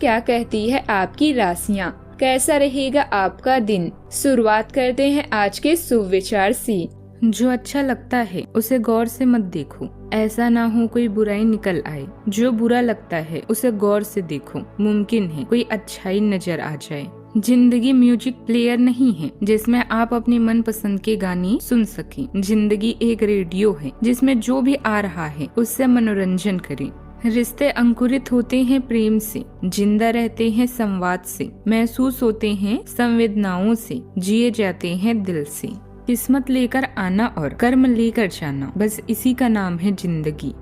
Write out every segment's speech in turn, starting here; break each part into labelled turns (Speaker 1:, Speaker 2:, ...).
Speaker 1: क्या कहती है आपकी राशियां, कैसा रहेगा आपका दिन। शुरुआत करते हैं आज के सुविचार से।
Speaker 2: जो अच्छा लगता है उसे गौर से मत देखो, ऐसा ना हो कोई बुराई निकल आए। जो बुरा लगता है उसे गौर से देखो, मुमकिन है कोई अच्छाई नजर आ जाए। जिंदगी म्यूजिक प्लेयर नहीं है जिसमें आप अपने मनपसंद के गाने सुन सकें। जिंदगी एक रेडियो है जिसमें जो भी आ रहा है उससे मनोरंजन करें। रिश्ते अंकुरित होते हैं प्रेम से, जिंदा रहते हैं संवाद से, महसूस होते हैं संवेदनाओं से, जिए जाते हैं दिल से। किस्मत लेकर आना और कर्म लेकर जाना, बस इसी का नाम है जिंदगी।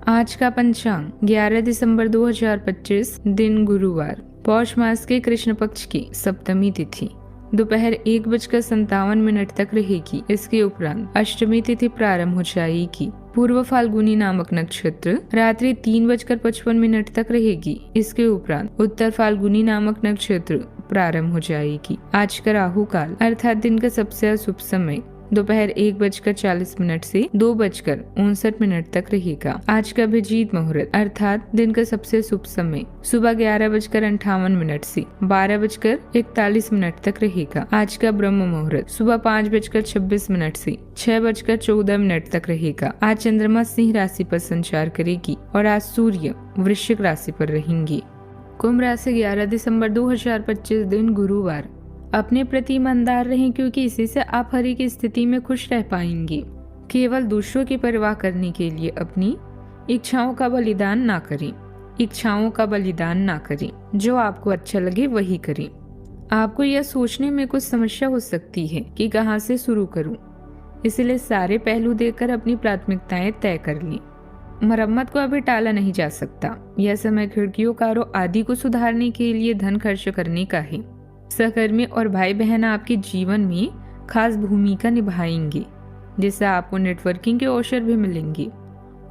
Speaker 2: आज का पंचांग 11 दिसंबर 2025, दिन गुरुवार, पौष मास के कृष्ण पक्ष की सप्तमी तिथि दोपहर 1:57 तक रहेगी। इसके उपरांत अष्टमी तिथि प्रारंभ हो जाएगी। पूर्व फाल्गुनी नामक नक्षत्र रात्रि 3:55 तक रहेगी। इसके उपरांत उत्तर फाल्गुनी नामक नक्षत्र प्रारंभ हो जाएगी। आज का राहु काल अर्थात दिन का सबसे अशुभ समय दोपहर 1:40 से 2:59 तक रहेगा। आज का अभिजीत मुहूर्त अर्थात दिन का सबसे शुभ समय सुबह 11:58 से 12:41 तक रहेगा। आज का ब्रह्म मुहूर्त सुबह 5:26 से 6:14 तक रहेगा। आज चंद्रमा सिंह राशि पर संचार करेगी और आज सूर्य वृश्चिक राशि पर रहेंगे। कुंभ राशि 11 दिसंबर 2025, दिन गुरुवार। अपने प्रति ईमानदार रहें क्योंकि इसी से आप हर एक स्थिति में खुश रह पाएंगे। केवल दूसरों की परवाह करने के लिए अपनी इच्छाओं का बलिदान ना करें। जो आपको अच्छा लगे वही करें। आपको यह सोचने में कुछ समस्या हो सकती है कि कहां से शुरू करूं, इसलिए सारे पहलू देखकर अपनी प्राथमिकताएं तय कर लें। मरम्मत को अभी टाला नहीं जा सकता। यह समय खिड़कियों, कारों आदि को सुधारने के लिए धन खर्च करने का है। सहकर्मी और भाई बहन आपके जीवन में खास भूमिका निभाएंगे, जिससे आपको नेटवर्किंग के अवसर भी मिलेंगे।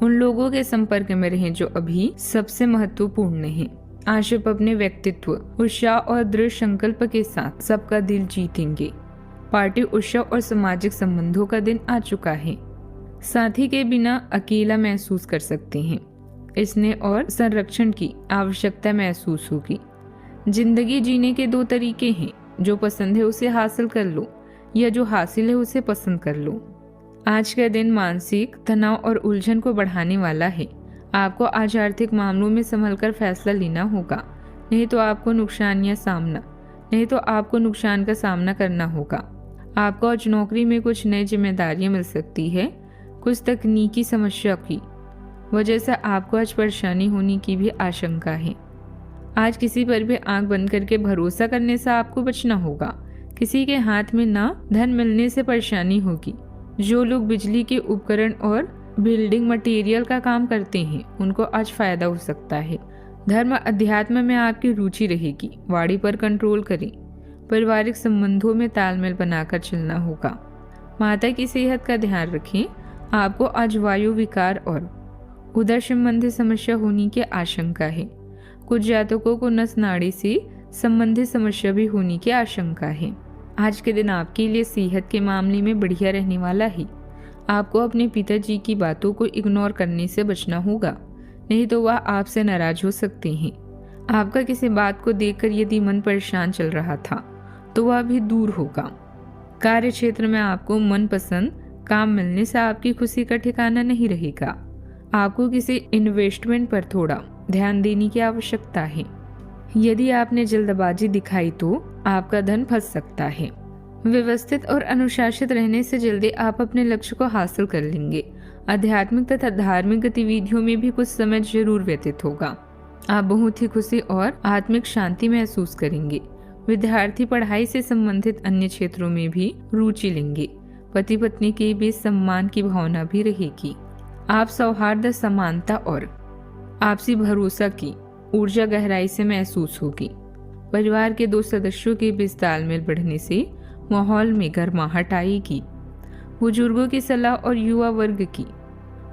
Speaker 2: उन लोगों के संपर्क में रहें जो अभी सबसे महत्वपूर्ण हैं। आज आप अपने व्यक्तित्व, उत्साह और दृढ़ संकल्प के साथ सबका दिल जीतेंगे। पार्टी उत्सव और सामाजिक संबंधों का दिन आ चुका है। साथी के बिना अकेला महसूस कर सकते हैं। स्नेह और संरक्षण की आवश्यकता महसूस होगी। जिंदगी जीने के दो तरीके हैं, जो पसंद है उसे हासिल कर लो या जो हासिल है उसे पसंद कर लो। आज का दिन मानसिक तनाव और उलझन को बढ़ाने वाला है। आपको आज आर्थिक मामलों में संभलकर फैसला लेना होगा, नहीं तो आपको नुकसान का सामना करना होगा। आपको आज नौकरी में कुछ नई जिम्मेदारियां मिल सकती है। कुछ तकनीकी समस्या की वजह से आपको आज परेशानी होने की भी आशंका है। आज किसी पर भी आंख बंद करके भरोसा करने से आपको बचना होगा। किसी के हाथ में ना धन मिलने से परेशानी होगी। जो लोग बिजली के उपकरण और बिल्डिंग मटेरियल का काम करते हैं उनको आज फायदा हो सकता है। धर्म अध्यात्म में आपकी रुचि रहेगी। वाणी पर कंट्रोल करें। पारिवारिक संबंधों में तालमेल बनाकर चलना होगा। माता की सेहत का ध्यान रखें। आपको आज वायु विकार और उदर संबंधी समस्या होने की आशंका है। कुछ जातकों को नस नाड़ी से संबंधित समस्या भी होने की आशंका है। आज के दिन आपके लिए सेहत के मामले में बढ़िया रहने वाला है। आपको अपने पिताजी की बातों को इग्नोर करने से बचना होगा, नहीं तो वह आपसे नाराज हो सकते हैं। आपका किसी बात को देखकर यदि मन परेशान चल रहा था तो वह भी दूर होगा। कार्य क्षेत्र में आपको मनपसंद काम मिलने से आपकी खुशी का ठिकाना नहीं रहेगा। आपको किसी इन्वेस्टमेंट पर थोड़ा ध्यान देने की आवश्यकता है। यदि आपने जल्दबाजी दिखाई तो आपका धन फंस सकता है। व्यवस्थित और अनुशासित रहने से जल्दी आप अपने लक्ष्य को हासिल कर लेंगे। आध्यात्मिक तथा धार्मिक गतिविधियों में भी कुछ समय जरूर व्यतीत होगा। आप बहुत ही खुशी और आत्मिक शांति महसूस करेंगे। विद्यार्थी पढ़ाई से संबंधित अन्य क्षेत्रों में भी रुचि लेंगे। पति पत्नी के बीच सम्मान की भावना भी रहेगी। आप सौहार्द, समानता और आपसी भरोसा की ऊर्जा गहराई से महसूस होगी। परिवार के दो सदस्यों के बीच तालमेल बढ़ने से माहौल में गर्माहट आएगी। बुजुर्गों की सलाह और युवा वर्ग की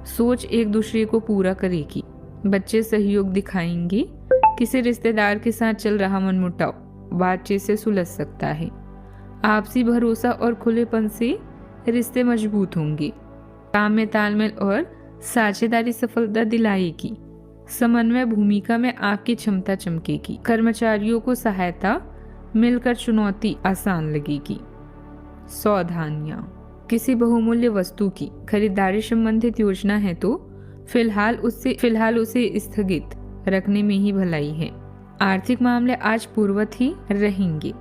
Speaker 2: सोच एक दूसरे को पूरा करेगी। बच्चे सहयोग दिखाएंगे। किसी रिश्तेदार के साथ चल रहा मनमुटाव बातचीत से सुलझ सकता है। आपसी भरोसा और खुलेपन से रिश्ते मजबूत होंगे। काम में तालमेल और साझेदारी सफलता दिलाएगी। समन्वय भूमिका में आपकी क्षमता चमकेगी। कर्मचारियों को सहायता मिलकर चुनौती आसान लगेगी। सावधानियां, किसी बहुमूल्य वस्तु की खरीदारी संबंधित योजना है तो फिलहाल उसे स्थगित रखने में ही भलाई है। आर्थिक मामले आज पूर्ववत ही रहेंगे।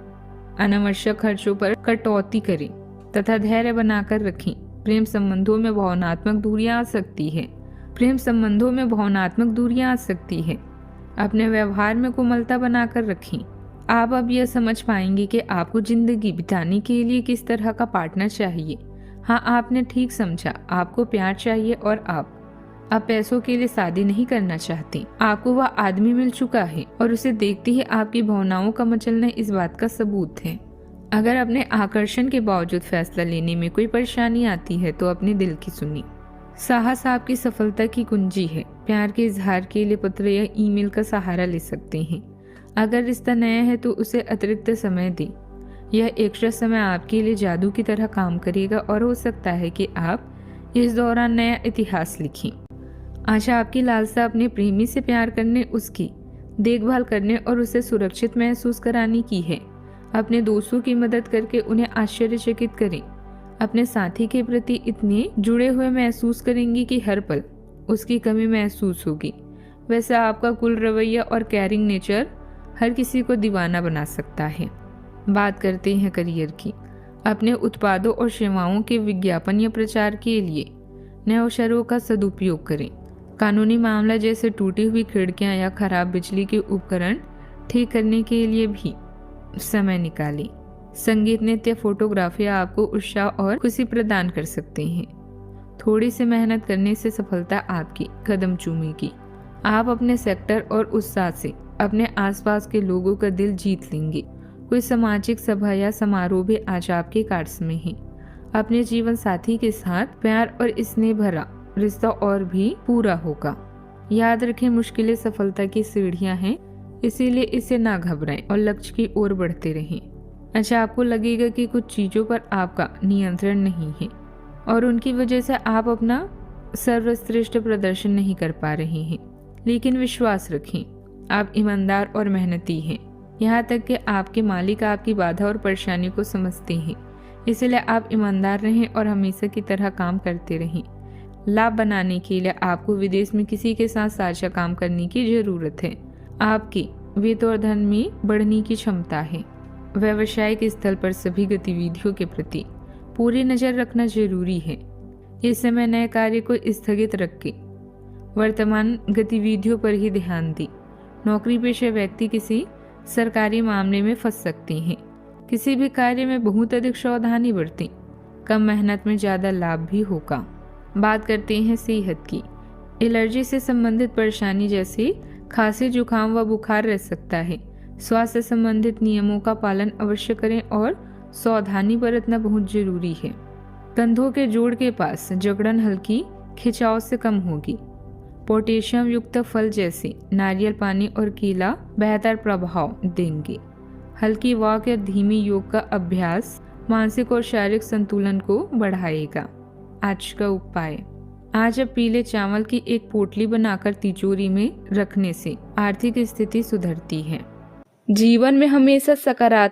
Speaker 2: अनावश्यक खर्चों पर कटौती करें तथा धैर्य बनाकर रखें। प्रेम संबंधों में भावनात्मक दूरियां आ सकती है। अपने व्यवहार में कोमलता बनाकर रखें। आप अब यह समझ पाएंगे कि आपको जिंदगी बिताने के लिए किस तरह का पार्टनर चाहिए। हाँ, आपने ठीक समझा, आपको प्यार चाहिए और आप पैसों के लिए शादी नहीं करना चाहते। आपको वह आदमी मिल चुका है और उसे देखते ही आपकी भावनाओं का मचलना इस बात का सबूत है। अगर अपने आकर्षण के बावजूद फैसला लेने में कोई परेशानी आती है तो अपने दिल की सुनिए। साहस आपकी सफलता की कुंजी है। प्यार के इजहार के लिए पत्र या ईमेल का सहारा ले सकते हैं। अगर रिश्ता नया है तो उसे अतिरिक्त समय दें। यह एक्स्ट्रा समय आपके लिए जादू की तरह काम करेगा और हो सकता है कि आप इस दौरान नया इतिहास लिखें। आशा आपकी लालसा अपने प्रेमी से प्यार करने, उसकी देखभाल करने और उसे सुरक्षित महसूस कराने की है। अपने दोस्तों की मदद करके उन्हें आश्चर्यचकित करें। अपने साथी के प्रति इतने जुड़े हुए महसूस करेंगे कि हर पल उसकी कमी महसूस होगी। वैसे आपका कुल रवैया और केयरिंग नेचर हर किसी को दीवाना बना सकता है। बात करते हैं करियर की। अपने उत्पादों और सेवाओं के विज्ञापन या प्रचार के लिए नए अवसरों का सदुपयोग करें। कानूनी मामला जैसे टूटी हुई खिड़कियां या खराब बिजली के उपकरण ठीक करने के लिए भी समय निकालें। संगीत, नृत्य, फोटोग्राफी आपको उत्साह और खुशी प्रदान कर सकते हैं। थोड़ी सी मेहनत करने से सफलता आपकी कदम चूमेगी। आप अपने सेक्टर और उत्साह से अपने आसपास के लोगों का दिल जीत लेंगे। कोई सामाजिक सभा या समारोह भी आज आपके कार्ड्स में है। अपने जीवन साथी के साथ प्यार और स्नेह भरा रिश्ता और भी पूरा होगा। याद रखें, मुश्किलें सफलता की सीढ़ियां हैं, इसीलिए इसे ना घबराएं और लक्ष्य की ओर बढ़ते रहें। अच्छा, आपको लगेगा कि कुछ चीजों पर आपका नियंत्रण नहीं है और उनकी वजह से आप अपना सर्वश्रेष्ठ प्रदर्शन नहीं कर पा रहे हैं, लेकिन विश्वास रखें, आप ईमानदार और मेहनती हैं। यहाँ तक कि आपके मालिक आपकी बाधा और परेशानी को समझते हैं। इसलिए आप ईमानदार रहें और हमेशा की तरह काम करते रहें। लाभ बनाने के लिए आपको विदेश में किसी के साथ साझा काम करने की जरूरत है। आपकी वित्त और धन में बढ़ने की क्षमता है। व्यावसायिक स्थल पर सभी गतिविधियों के प्रति पूरी नजर रखना जरूरी है। इस समय नए कार्य को स्थगित रख के वर्तमान गतिविधियों पर ही ध्यान दें। नौकरी पेशा व्यक्ति किसी सरकारी मामले में फंस सकते हैं। किसी भी कार्य में बहुत अधिक सावधानी बरतें। कम मेहनत में ज्यादा लाभ भी होगा। बात करते हैं सेहत की। एलर्जी से संबंधित परेशानी जैसे खांसी, जुकाम व बुखार रह सकता है। स्वास्थ्य संबंधित नियमों का पालन अवश्य करें और सावधानी बरतना बहुत जरूरी है। कंधों के जोड़ के पास जकड़न हल्की खिंचाव से कम होगी। पोटेशियम युक्त फल जैसे नारियल पानी और केला बेहतर प्रभाव देंगे। हल्की वॉक या धीमी योग का अभ्यास मानसिक और शारीरिक संतुलन को बढ़ाएगा। आज का उपाय, आज अब पीले चावल की एक पोटली बनाकर तिजोरी में रखने से आर्थिक स्थिति सुधरती है।
Speaker 1: जीवन में हमेशा सकारात्मक